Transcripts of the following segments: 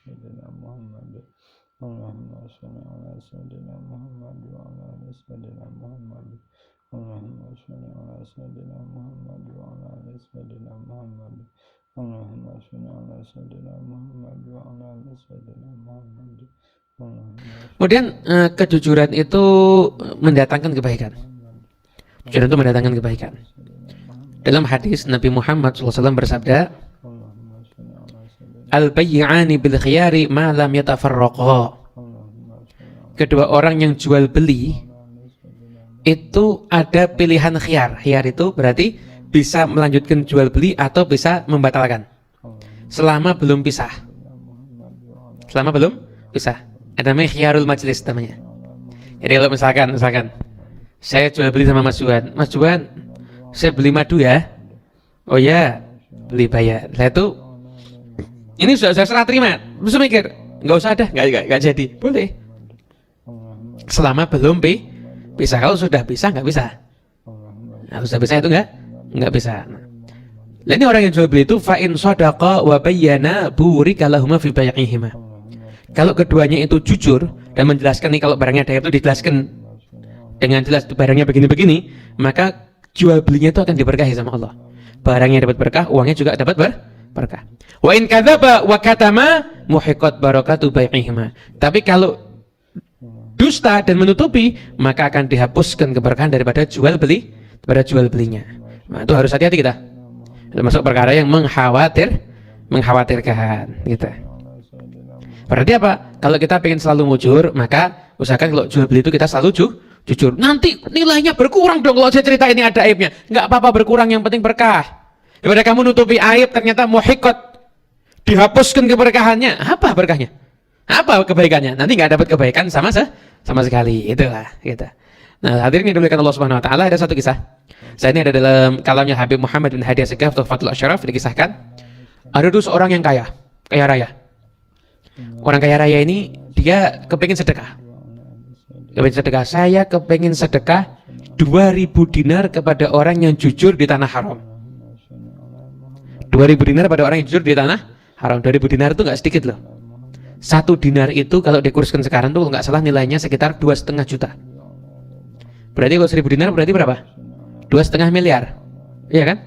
سيدنا محمد اللهم صل على سيدنا محمد وعلى آل سيدنا محمد اللهم صل على سيدنا محمد وعلى آل سيدنا محمد اللهم صل على سيدنا محمد وعلى آل سيدنا محمد. Kemudian kejujuran itu mendatangkan kebaikan. Kejujuran itu mendatangkan kebaikan. Dalam hadis Nabi Muhammad SAW bersabda, Al-bay'ani bil khiyari ma lam yatafarraqa. Kedua orang yang jual beli itu ada pilihan khiyar. Khiyar itu berarti bisa melanjutkan jual beli atau bisa membatalkan selama belum pisah. Selama belum pisah. Ada namanya khiyarul majlis namanya. Jadi kalau misalkan saya jual beli sama Mas Juan, saya beli madu ya. Oh ya, beli bayar. Saya itu ini sudah saya serah terima. Bisa mikir, nggak usah dah, nggak jadi. Boleh. Selama belum pisah. Kalau sudah pisah nggak bisa. Nah, sudah pisah itu nggak bisa. Nah, ini orang yang jual beli itu fa in shadaqa wa bayyana burika lahuma fi bai'ihima. Kalau keduanya itu jujur dan menjelaskan nih kalau barangnya ada itu dijelaskan dengan jelas barangnya begini-begini, maka jual belinya itu akan diberkahi sama Allah. Barangnya dapat berkah, uangnya juga dapat berkah. Wa in kadzaba wa katama muhiqat barakatu bai'ihima. Tapi kalau dusta dan menutupi, maka akan dihapuskan keberkahan daripada jual belinya. Nah, itu harus hati-hati kita. Termasuk perkara yang mengkhawatirkan gitu. Berarti apa? Kalau kita ingin selalu mujur, maka usahakan kalau jual beli itu kita selalu jujur. Nanti nilainya berkurang dong kalau saya cerita ini ada aibnya. Nggak apa-apa berkurang, yang penting berkah. Daripada kamu nutupi aib ternyata muhiqat, dihapuskan keberkahannya. Apa berkahnya? Apa kebaikannya? Nanti nggak dapat kebaikan sama sekali. Itulah gitu. Nah, hadirin yang dimuliakan Allah Subhanahu wa taala, ada satu kisah. Saya ini ada dalam kalamnya Habib Muhammad bin Hadi Asy-Syighaf Tuhfatul Asyraf, dikisahkan ada dulu seorang yang kaya raya. Orang kaya raya ini dia kepingin sedekah. Saya kepingin sedekah 2.000 dinar kepada orang yang jujur di tanah haram. 2.000 dinar pada orang yang jujur di tanah haram. 2.000 dinar itu nggak sedikit loh. 1 dinar itu kalau dikurskan sekarang tuh nggak salah nilainya sekitar 2,5 juta. Berarti kalau 1.000 dinar berarti berapa? 2,5 miliar. Iya kan?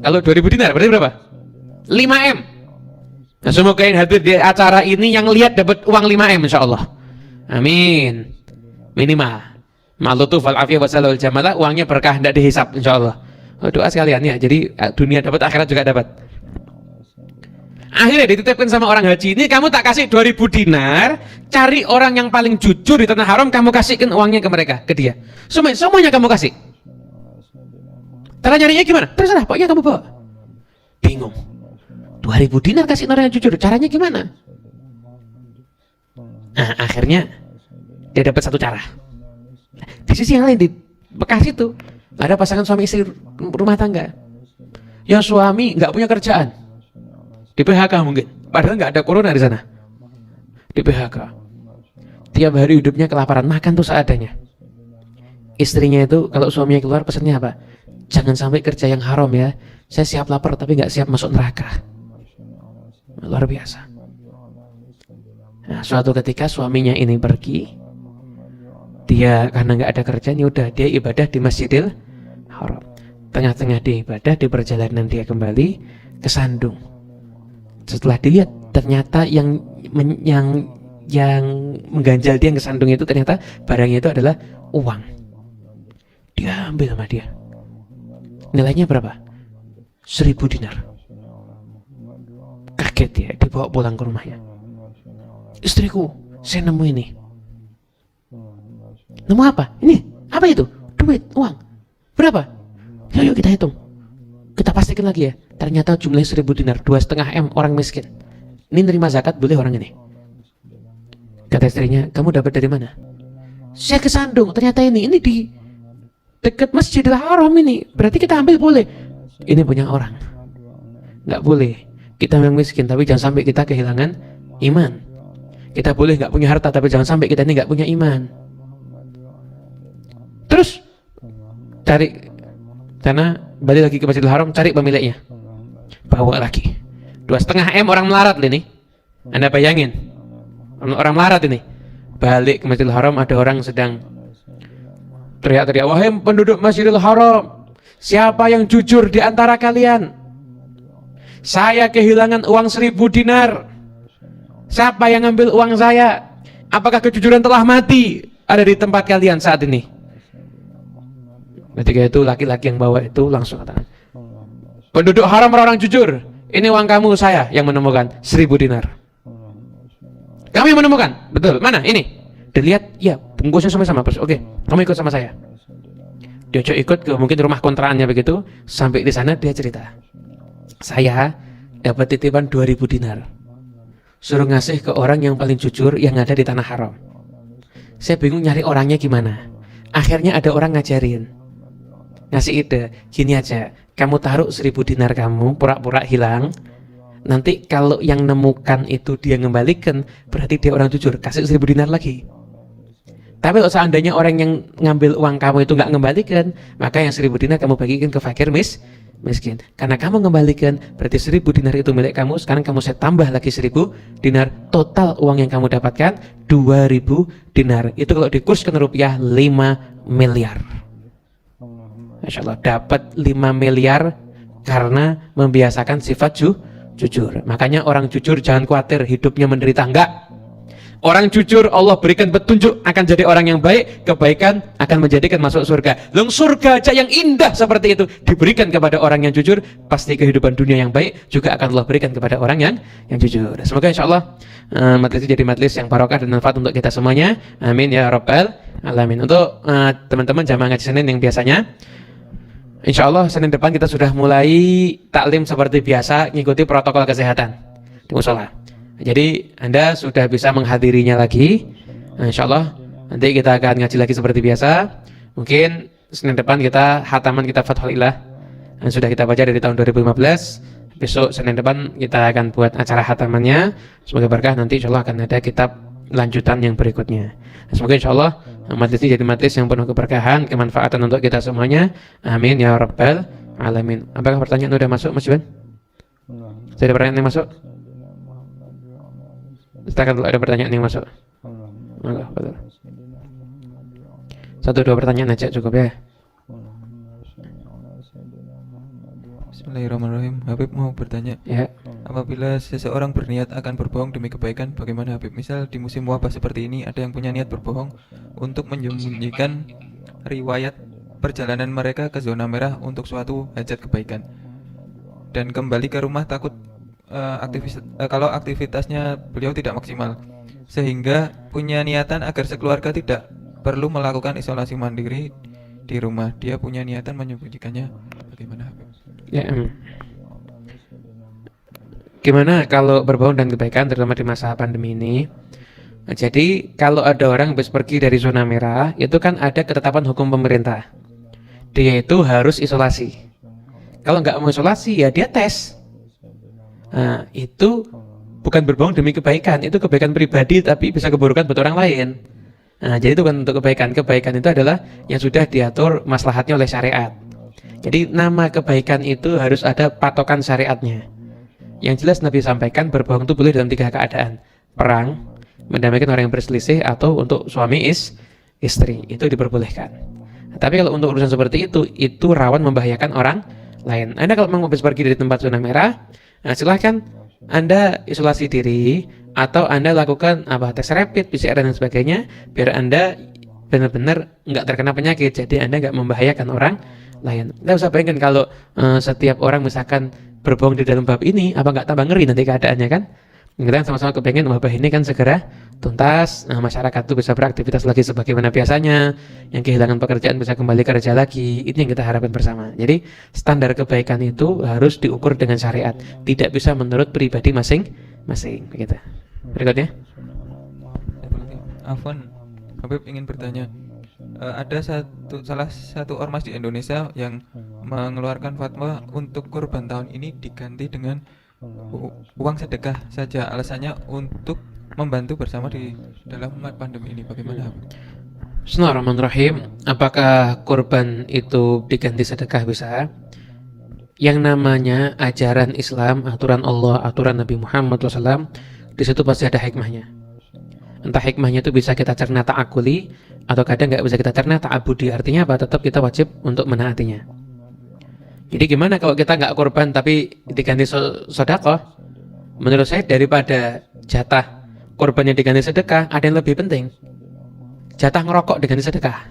Kalau 2.000 dinar berarti berapa? 5M. Nah, semoga yang hadir di acara ini yang lihat dapat uang 5M insyaallah. Amin. Minimal. Ma'lutuf wal afiyah wasallahu jamalah, uangnya berkah, tidak dihisap insyaallah. Doa sekalian ya. Jadi dunia dapat, akhirat juga dapat. Akhirnya dititipkan sama orang haji ini, kamu tak kasih 2.000 dinar, cari orang yang paling jujur di tanah haram, kamu kasihkan uangnya ke mereka, ke dia. Semuanya kamu kasih. Cara nyarinya gimana? Terserah, pokoknya kamu bawa. Bingung. 2.000 dinar kasih orang yang jujur, caranya gimana? Nah, akhirnya dia dapat satu cara. Di sisi yang lain, di bekas itu ada pasangan suami istri rumah tangga. Yang suami nggak punya kerjaan, di PHK mungkin, padahal nggak ada corona di sana. Di PHK, tiap hari hidupnya kelaparan, makan tuh seadanya. Istrinya itu kalau suaminya keluar pesannya apa? Jangan sampai kerja yang haram ya. Saya siap lapar tapi nggak siap masuk neraka. Luar biasa. Nah, suatu ketika suaminya ini pergi, dia karena nggak ada kerjaan, udah dia ibadah di Masjidil Haram. Tengah-tengah dia ibadah, di perjalanan dia kembali kesandung. Setelah dilihat ternyata yang mengganjal dia yang kesandung itu ternyata barangnya itu adalah uang. Dia ambil sama dia. Nilainya berapa? 1.000 dinar. Kaget dia, dibawa pulang ke rumahnya. Istriku, saya nemu ini. Nemu apa? Ini, apa itu? Duit, uang. Berapa? Yuk kita hitung. Kita pastikan lagi ya. Ternyata jumlahnya 1.000 dinar, 2,5M, orang miskin. Ini nerima zakat boleh orang ini? Kata istrinya, kamu dapat dari mana? Saya kesandung, ternyata ini di dekat Masjidil Haram ini. Berarti kita ambil boleh? Ini punya orang. Nggak boleh. Kita memang miskin, tapi jangan sampai kita kehilangan iman. Kita boleh nggak punya harta, tapi jangan sampai kita ini nggak punya iman. Terus cari, karena balik lagi ke Masjidil Haram, cari pemiliknya. Bawa lagi 2,5M, orang melarat ini. Anda bayangin, orang melarat ini, balik ke Masjidil Haram, ada orang sedang teriak-teriak, wahai penduduk Masjidil Haram, siapa yang jujur di antara kalian? Saya kehilangan uang 1000 dinar. Siapa yang ngambil uang saya? Apakah kejujuran telah mati ada di tempat kalian saat ini? Ketika itu laki-laki yang bawa itu langsung katakan, penduduk haram orang jujur, ini uang kamu, saya yang menemukan 1000 dinar. Kami menemukan, betul, mana ini? Dilihat, ya bungkusnya sama-sama. Oke, kamu ikut sama saya. Diajak ikut ke mungkin rumah kontraannya begitu. Sampai di sana dia cerita, saya dapat titipan 2000 dinar, suruh ngasih ke orang yang paling jujur yang ada di tanah haram. Saya bingung nyari orangnya gimana. Akhirnya ada orang ngajarin, ngasih ide, gini aja, kamu taruh 1000 dinar kamu, pura-pura hilang. Nanti kalau yang nemukan itu dia ngembalikan, berarti dia orang jujur, kasih 1000 dinar lagi. Tapi kalau seandainya orang yang ngambil uang kamu itu nggak ngembalikan, maka yang 1000 dinar kamu bagikan ke fakir miskin. Karena kamu ngembalikan, berarti 1000 dinar itu milik kamu. Sekarang kamu saya tambah lagi 1000 dinar. Total uang yang kamu dapatkan 2000 dinar. Itu kalau dikurskan rupiah 5 miliar. Masya Allah, dapat 5 miliar karena membiasakan sifat jujur. Makanya orang jujur jangan khawatir hidupnya menderita, enggak. Orang jujur Allah berikan petunjuk akan jadi orang yang baik, kebaikan akan menjadikan masuk surga. Long surga aja yang indah seperti itu diberikan kepada orang yang jujur, pasti kehidupan dunia yang baik juga akan Allah berikan kepada orang yang jujur. Semoga insya Allah majelis ini jadi majelis yang barokah dan manfaat untuk kita semuanya. Amin ya rabbal alamin. Untuk teman-teman jamaah ngaji Senin yang biasanya, insya Allah Senin depan kita sudah mulai taklim seperti biasa, ngikuti protokol kesehatan di musola. Jadi Anda sudah bisa menghadirinya lagi. Insya Allah nanti kita akan ngaji lagi seperti biasa. Mungkin Senin depan kita hataman kitab Fathul Ilah yang sudah kita baca dari tahun 2015. Besok Senin depan kita akan buat acara hatamannya. Semoga berkah, nanti insya Allah akan ada kitab lanjutan yang berikutnya. Semoga insya Allah majelis ini jadi majelis yang penuh keberkahan, kemanfaatan untuk kita semuanya. Amin ya rabbal alamin. Apakah pertanyaan sudah masuk, Mas Iwan? Sudah ada pertanyaan yang masuk? Silakan dulu, ada pertanyaan yang masuk. Allah, betul. 1-2 pertanyaan aja cukup ya. Bismillahirrahmanirrahim. Habib mau bertanya, Ya. apabila seseorang berniat akan berbohong demi kebaikan, bagaimana Habib? Misal di musim wabah seperti ini, ada yang punya niat berbohong untuk menyembunyikan riwayat perjalanan mereka ke zona merah untuk suatu hajat kebaikan, dan kembali ke rumah takut kalau aktivitasnya beliau tidak maksimal, sehingga punya niatan agar sekeluarga tidak perlu melakukan isolasi mandiri di rumah. Dia punya niatan menyembunyikannya, bagaimana Habib? Ya. Gimana kalau berbohong dan kebaikan terutama di masa pandemi ini? Jadi kalau ada orang habis pergi dari zona merah, itu kan ada ketetapan hukum pemerintah. Dia itu harus isolasi. Kalau nggak mau isolasi ya dia tes. Nah, itu bukan berbohong demi kebaikan, itu kebaikan pribadi tapi bisa keburukan buat orang lain. Nah, jadi itu bukan untuk kebaikan. Kebaikan itu adalah yang sudah diatur maslahatnya oleh syariat. Jadi nama kebaikan itu harus ada patokan syariatnya. Yang jelas Nabi sampaikan berbohong itu boleh dalam 3 keadaan: perang, mendamaikan orang yang berselisih, atau untuk suami istri, itu diperbolehkan. Tapi kalau untuk urusan seperti itu rawan membahayakan orang lain. Anda kalau mau habis pergi dari tempat zona merah, nah, silahkan Anda isolasi diri atau Anda lakukan tes rapid, PCR dan sebagainya, biar Anda benar-benar nggak terkena penyakit, jadi Anda nggak membahayakan orang lain. Anda usah bayangkan kalau setiap orang misalkan berbohong di dalam bab ini, apa nggak tambah ngeri nanti keadaannya kan? Kita sama-sama kepengen wabah ini kan segera tuntas, masyarakat itu bisa beraktivitas lagi sebagaimana biasanya, yang kehilangan pekerjaan bisa kembali kerja lagi. Itu yang kita harapkan bersama. Jadi standar kebaikan itu harus diukur dengan syariat, tidak bisa menurut pribadi masing-masing. Begitu. Berikutnya. Afwan, Habib ingin bertanya, ada salah satu ormas di Indonesia yang mengeluarkan fatwa untuk kurban tahun ini diganti dengan uang sedekah saja, alasannya untuk membantu bersama di dalam pandemi ini. Bagaimana? Bismillahirrahmanirrahim. Apakah kurban itu diganti sedekah? Bisa. Yang namanya ajaran Islam, aturan Allah, aturan Nabi Muhammad SAW di situ pasti ada hikmahnya. Entah hikmahnya itu bisa kita cerna ta'akuli atau kadang nggak bisa kita cerna ta'abudi. Artinya apa? Tetap kita wajib untuk menaatinya. Jadi gimana kalau kita nggak kurban tapi diganti sedekah? Menurut saya daripada jatah kurbannya diganti sedekah, ada yang lebih penting. Jatah ngerokok diganti sedekah.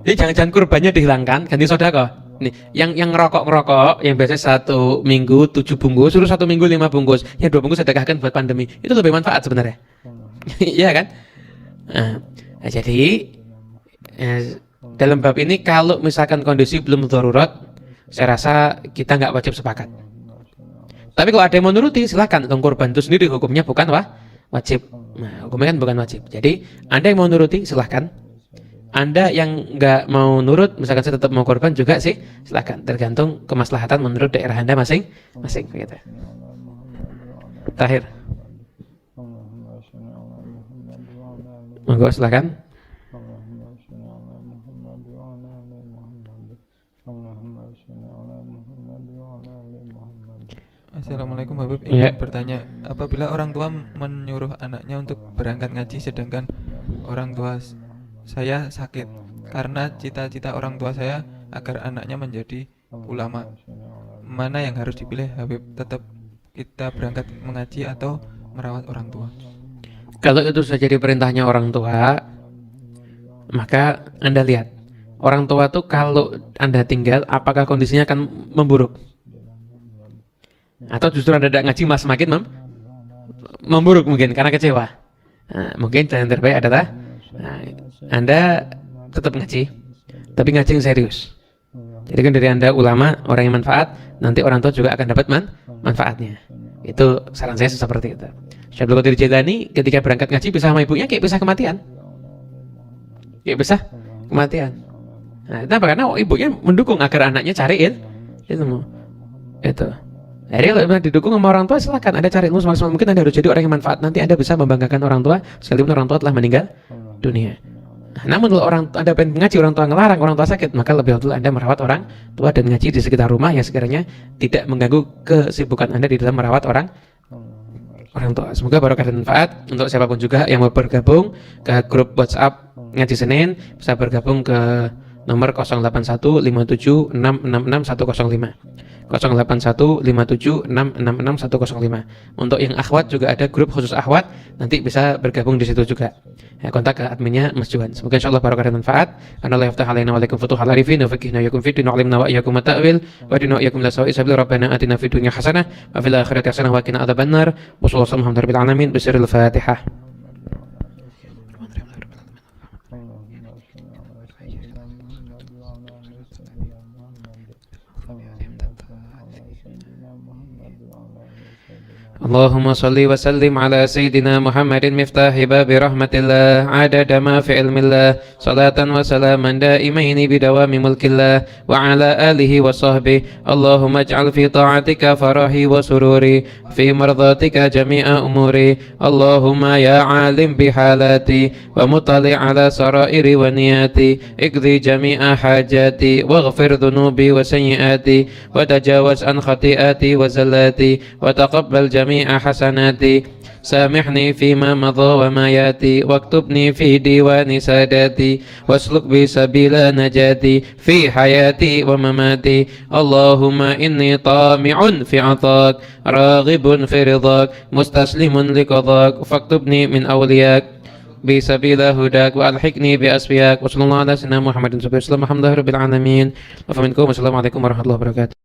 Jadi jangan kurbannya dihilangkan, ganti sedekah. Nih, yang ngerokok, yang biasa 1 minggu 7 bungkus, suruh 1 minggu 5 bungkus, yang 2 bungkus sedekahkan buat pandemi. Itu lebih manfaat sebenarnya. Iya kan? Nah, jadi dalam bab ini kalau misalkan kondisi belum darurat, saya rasa kita nggak wajib sepakat. Tapi kalau ada yang mau nuruti, silakan. Kurban itu sendiri hukumnya bukan wajib. Nah, hukumnya kan bukan wajib. Jadi Anda yang mau nuruti, silakan. Anda yang nggak mau nurut, misalkan saya tetap mau kurban juga sih, silakan. Tergantung kemaslahatan menurut daerah Anda masing-masing. Gitu. Terakhir. Monggo silakan. Assalamualaikum Habib, Ya. ingin bertanya, apabila orang tua menyuruh anaknya untuk berangkat ngaji sedangkan orang tua saya sakit, karena cita-cita orang tua saya agar anaknya menjadi ulama, mana yang harus dipilih Habib? Tetap kita berangkat mengaji atau merawat orang tua? Kalau itu sudah jadi perintahnya orang tua, maka Anda lihat, orang tua tuh kalau Anda tinggal, apakah kondisinya akan memburuk? Atau justru Anda tidak ngaji malah semakin memburuk mungkin karena kecewa. Nah, mungkin jalan terbaik adalah Anda tetap ngaji, tapi ngaji yang serius. Jadi kan dari Anda ulama, orang yang manfaat, nanti orang tua juga akan dapat manfaatnya. Itu saran saya seperti itu. Syekh Abdul Qadir Jailani ketika berangkat ngaji pisah sama ibunya kayak pisah kematian. Kayak pisah kematian. Nah, kenapa? Karena ibunya mendukung agar anaknya cari ilmu. Itu. Jadi kalau didukung sama orang tua, silakan Anda cari ilmu semaksimal mungkin. Anda harus jadi orang yang manfaat. Nanti Anda bisa membanggakan orang tua sekalipun orang tua telah meninggal dunia. Nah, namun kalau Anda pengen ngaji, orang tua ngelarang, orang tua sakit, maka lebih baik Anda merawat orang tua dan ngaji di sekitar rumah yang sekiranya tidak mengganggu kesibukan Anda di dalam merawat orang tua. Semoga barokah dan manfaat. Untuk siapapun juga yang mau bergabung ke grup WhatsApp Ngaji Senin, bisa bergabung ke nomor 081576666105. 081576666105. Untuk yang akhwat juga ada grup khusus akhwat, nanti bisa bergabung di situ juga. Ya, kontak ke adminnya Mas Juwan. Semoga insyaallah barokah dan manfaat. Anallahu yaftah alaina wa alaikum futuhal arifin wa fakihna yakum fid din wa alimna wa iyyakum at-ta'wil wa dina iyyakum la sawa'i sabil rabbana atina fid dunya hasanah wa fil akhirati hasanah wa qina adzabannar. Wa sallallahu alaihi alamin bisirril Fatihah. اللهم صل وسلم على سيدنا محمد مفتاح باب رحمة الله عدد ما في علم الله صلاة وسلاما دائمين بدوام ملك الله وعلى آله وصحبه. اللهم اجعل في طاعتك فرحي وسروري في مرضاتك جميع أموري. اللهم يا عالم بحالاتي ومطلع على سرائر ونياتي اقضي جميع حاجاتي واغفر ذنوبي وسيئاتي وتجاوز عن خطيئاتي وزلاتي وتقبل جميع حسناتي. سامحني فيما مضى وما ياتي واكتبني في ديوان ساداتي واسلك بي سبيل نجاتي في حياتي ومماتي. اللهم إني طامع في عطاك راغب في رضاك مستسلم لقضاك فاكتبني من أولياك بسبيل هداك وألحقني بأسفياك. وصلى الله على سيدنا محمد وسلم. الحمد لله رب العالمين. وفمنكم. والسلام عليكم ورحمة الله وبركاته.